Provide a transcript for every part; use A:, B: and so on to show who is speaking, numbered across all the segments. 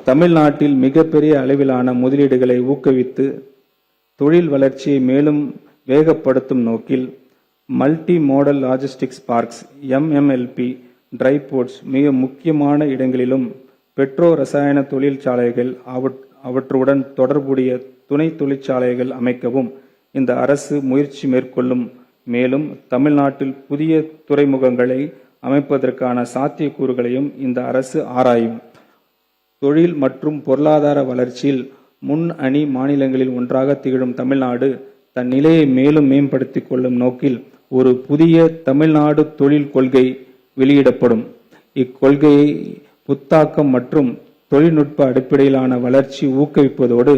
A: தமிழ்நாட்டில் மிகப்பெரிய அளவிலான முதலீடுகளை ஊக்குவித்து தொழில் வளர்ச்சியை மேலும் வேகப்படுத்தும் நோக்கில் multi modal logistics parks MMLP dry ports மிக முக்கியமான இடங்களிலும் பெட்ரோ ரசாயன தொழிற்சாலைகள் அவற்றுடன் தொடர்புடைய துணை தொழிற்சாலைகள் அமைக்கவும் இந்த அரசு முயற்சி மேற்கொள்ளும். மேலும் தமிழ்நாட்டில் புதிய துறைமுகங்களை அமைப்பதற்கான சாத்தியக்கூறுகளையும் இந்த அரசு ஆராயும். தொழில் மற்றும் பொருளாதார வளர்ச்சியில் முன்னணி மாநிலங்களில் ஒன்றாக திகழும் தமிழ்நாடு தன் நிலையை மேலும் மேம்படுத்திக் கொள்ளும் நோக்கில் ஒரு புதிய தமிழ்நாடு தொழில் கொள்கை வெளியிடப்படும். இக்கொள்கையை புத்தாக்கம் மற்றும் தொழில்நுட்ப அடிப்படையிலான வளர்ச்சி ஊக்குவிப்பதோடு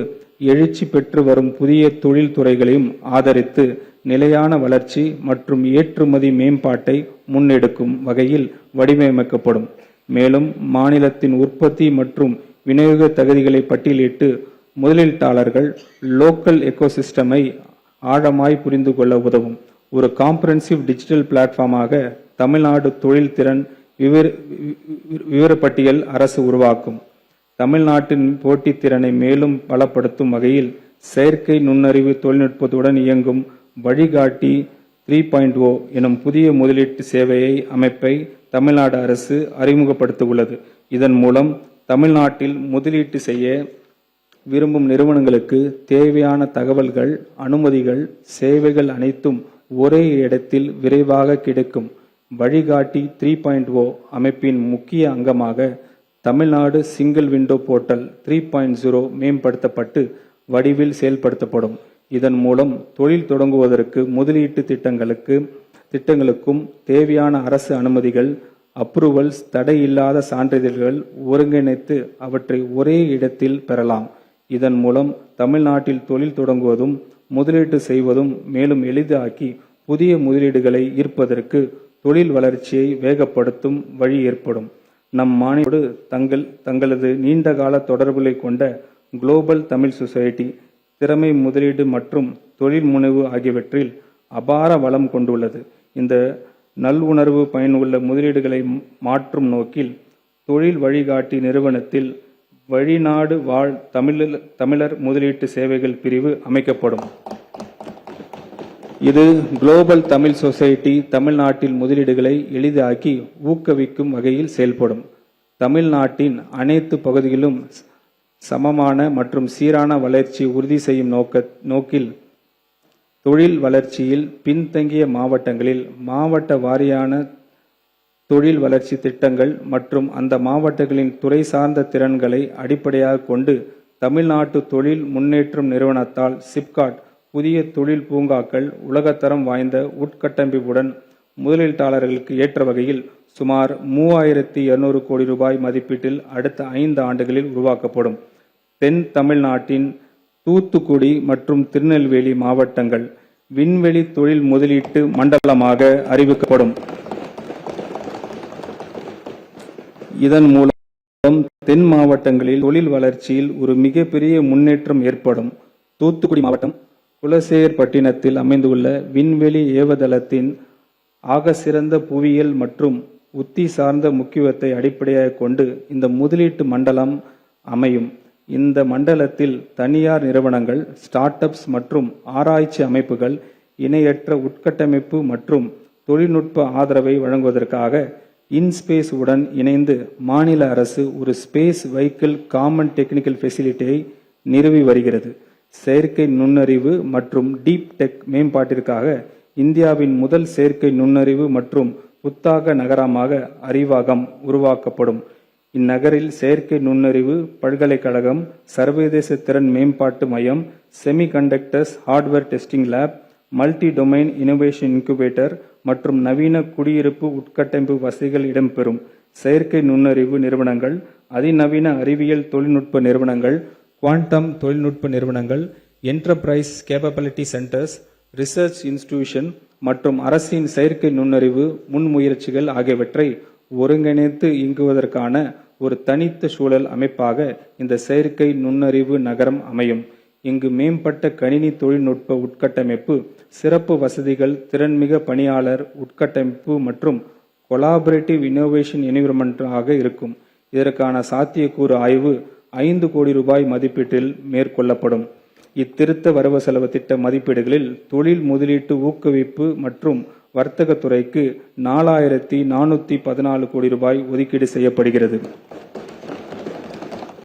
A: எழுச்சி பெற்று வரும் புதிய தொழில் துறைகளையும் ஆதரித்து நிலையான வளர்ச்சி மற்றும் ஏற்றுமதி மேம்பாட்டை முன்னெடுக்கும் வகையில் வடிவமைக்கப்படும். மேலும் மாநிலத்தின் உற்பத்தி மற்றும் விநியோக தகுதிகளை பட்டியலிட்டு முதலீட்டாளர்கள் லோக்கல் எக்கோசிஸ்டமை ஆழமாய் புரிந்து கொள்ள உதவும். ஒரு காம்ப்ரஹென்சிவ் டிஜிட்டல் பிளாட்ஃபார்மாக தமிழ்நாடு தொழில் திறன் விவரப்பட்டியல் அரசு உருவாக்கும். தமிழ்நாட்டின் போட்டித் திறனை மேலும் பலப்படுத்தும் வகையில் செயற்கை நுண்ணறிவு தொழில்நுட்பத்துடன் இயங்கும் வழிகாட்டி 3.0 எனும் புதிய முதலீட்டு சேவையை அமைப்பை தமிழ்நாடு அரசு அறிமுகப்படுத்த உள்ளது. இதன் மூலம் தமிழ்நாட்டில் முதலீட்டு செய்ய விரும்பும் நிறுவனங்களுக்கு தேவையான தகவல்கள், அனுமதிகள், சேவைகள் அனைத்தும் ஒரே இடத்தில் விரைவாக கிடைக்கும். வழிகாட்டி 3.0 அமைப்பின் முக்கிய அங்கமாக தமிழ்நாடு சிங்கிள் விண்டோ போர்ட்டல் 3.0 மேம்படுத்தப்பட்டு வடிவில் செயல்படுத்தப்படும். இதன் மூலம் தொழில் தொடங்குவதற்கு முதலீட்டு திட்டங்களுக்கும் தேவையான அரசு அனுமதிகள், அப்ரூவல்ஸ், தடையில்லாத சான்றிதழ்கள் ஒருங்கிணைத்து அவற்றை ஒரே இடத்தில் பெறலாம். இதன் மூலம் தமிழ்நாட்டில் தொழில் தொடங்குவதும் முதலீட்டு செய்வதும் மேலும் எளிதாக்கி புதிய முதலீடுகளை ஈர்ப்பதற்கு தொழில் வளர்ச்சியை வேகப்படுத்தும் வழி ஏற்படும். நம் மாநிலோடு தங்களது நீண்டகால தொடர்புகளை கொண்ட குளோபல் தமிழ் சொசைட்டி திறமை முதலீடு மற்றும் தொழில் முனைவு ஆகியவற்றில் அபார வளம் கொண்டுள்ளது. இந்த நல்லுணர்வு பயனுள்ள முதலீடுகளை மாற்றும் நோக்கில் தொழில் வழிகாட்டி நிறுவனத்தில் வெளிநாடு வாழ் தமிழர் முதலீட்டு சேவைகள் பிரிவு அமைக்கப்படும். இது குளோபல் தமிழ் சொசைட்டி தமிழ்நாட்டில் முதலீடுகளை எளிதாக்கி ஊக்குவிக்கும் வகையில் செயல்படும். தமிழ்நாட்டின் அனைத்து பகுதிகளிலும் சமமான மற்றும் சீரான வளர்ச்சி உறுதி செய்யும் நோக்கில் தொழில் வளர்ச்சியில் பின்தங்கிய மாவட்டங்களில் மாவட்ட வாரியான தொழில் வளர்ச்சி திட்டங்கள் மற்றும் அந்த மாவட்டங்களின் துறை சார்ந்த திறன்களை அடிப்படையாக கொண்டு தமிழ்நாட்டு தொழில் முன்னேற்றம் நிறுவனத்தால் சிப்காட் புதிய தொழில் பூங்காக்கள் உலகத்தரம் வாய்ந்த உட்கட்டமைப்புடன் முதலீட்டாளர்களுக்கு ஏற்ற வகையில் சுமார் 3200 கோடி ரூபாய் மதிப்பீட்டில் அடுத்த 5 ஆண்டுகளில் உருவாக்கப்படும். தென் தமிழ்நாட்டின் தூத்துக்குடி மற்றும் திருநெல்வேலி மாவட்டங்கள் விண்வெளி தொழில் முதலீட்டு மண்டலமாக அறிவிக்கப்படும். இதன் மூலம் தென் மாவட்டங்களில் தொழில் வளர்ச்சியில் ஒரு மிகப்பெரிய முன்னேற்றம் ஏற்படும். தூத்துக்குடி மாவட்டம் குலசேகர்பட்டினத்தில் அமைந்துள்ள விண்வெளி ஏவுதளத்தின் ஆகச்சிறந்த புவியியல் மற்றும் உத்தி சார்ந்த முக்கியத்துவத்தை அடிப்படையாக கொண்டு இந்த முதலீட்டு மண்டலம் அமையும். இந்த மண்டலத்தில் தனியார் நிறுவனங்கள், ஸ்டார்ட் அப்ஸ் மற்றும் ஆராய்ச்சி அமைப்புகள் இணையற்ற உட்கட்டமைப்பு மற்றும் தொழில்நுட்ப ஆதரவை வழங்குவதற்காக இன்ஸ்பேஸ் உடன் இணைந்து மாநில அரசு ஒரு ஸ்பேஸ் வெஹிக்கிள் காமன் டெக்னிக்கல் ஃபெசிலிட்டியை நிறுவி வருகிறது. செயற்கை நுண்ணறிவு மற்றும் டீப் டெக் மேம்பாட்டிற்காக இந்தியாவின் முதல் செயற்கை நுண்ணறிவு மற்றும் புத்தாக்க நகரமாக அறிவாகம் உருவாக்கப்படும். இந்நகரில் செயற்கை நுண்ணறிவு பல்கலைக்கழகம், சர்வதேச திறன் மேம்பாட்டு மையம், semiconductors hardware testing lab, multi domain innovation incubator மற்றும் நவீன குடியிருப்பு உட்கட்டமைப்பு வசதிகள் இடம்பெறும். செயற்கை நுண்ணறிவு நிறுவனங்கள், அதிநவீன அறிவியல் தொழில்நுட்ப நிறுவனங்கள், குவாண்டம் தொழில்நுட்ப நிறுவனங்கள், enterprise capability centres, research institution மற்றும் அரசின் செயற்கை நுண்ணறிவு முன்முயற்சிகள் ஆகியவற்றை ஒருங்கிணைத்து இயங்குவதற்கான ஒரு தனித்த சூழல் அமைப்பாக இந்த செயற்கை நுண்ணறிவு நகரம் அமையும். இங்கு மேம்பட்ட கணினி தொழில்நுட்ப உட்கட்டமைப்பு, சிறப்பு வசதிகள், திறன்மிக பணியாளர் உட்கட்டமைப்பு மற்றும் கொலாபரேட்டிவ் இன்னோவேஷன் என்விரான்மெண்ட் ஆக இருக்கும். இதற்கான சாத்தியக்கூறு ஆய்வு 5 கோடி ரூபாய் மதிப்பீட்டில் மேற்கொள்ளப்படும். இத்திருத்த வரவு செலவு திட்ட மதிப்பீடுகளில் தொழில் முதலீட்டு ஊக்குவிப்பு மற்றும் வர்த்தகத்துறைக்கு 4414 கோடி ரூபாய் ஒதுக்கீடு செய்யப்படுகிறது.